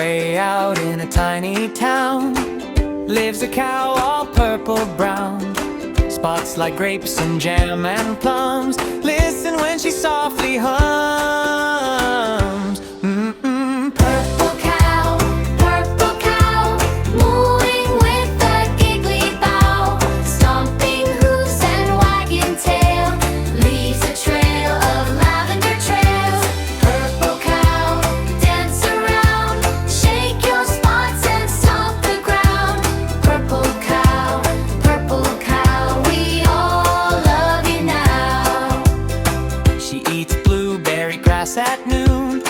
Way out in a tiny town lives a cow all purple brown. Spots like grapes and jam and plums. Listen when she softly hums. Purple cow, mooing with a giggly bow. Stomping hooves and wagging tail, leaves a trail of lavender trails. Purple cow, dance around, shake your spots and stomp the ground. Purple cow, we all love you now. She eats blueberry grass at noon,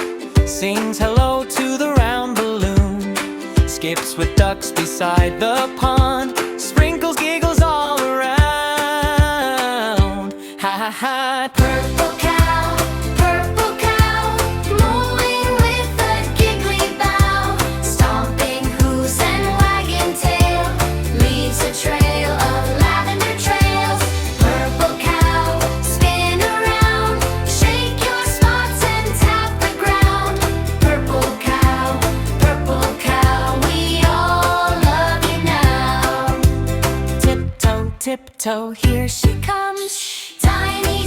sings hello to the round balloon, skips with ducks beside the pond, sprinkles giggles all around. Ha ha ha. Purple cow, mooing with a giggly bow. Stomping hooves and wagging tail, leaves a trail of lavender trails. Purple cow, spin around, shake your spots and tap the ground. Purple cow, we all love you now. Tiptoe, tiptoe, here she comes. Tiny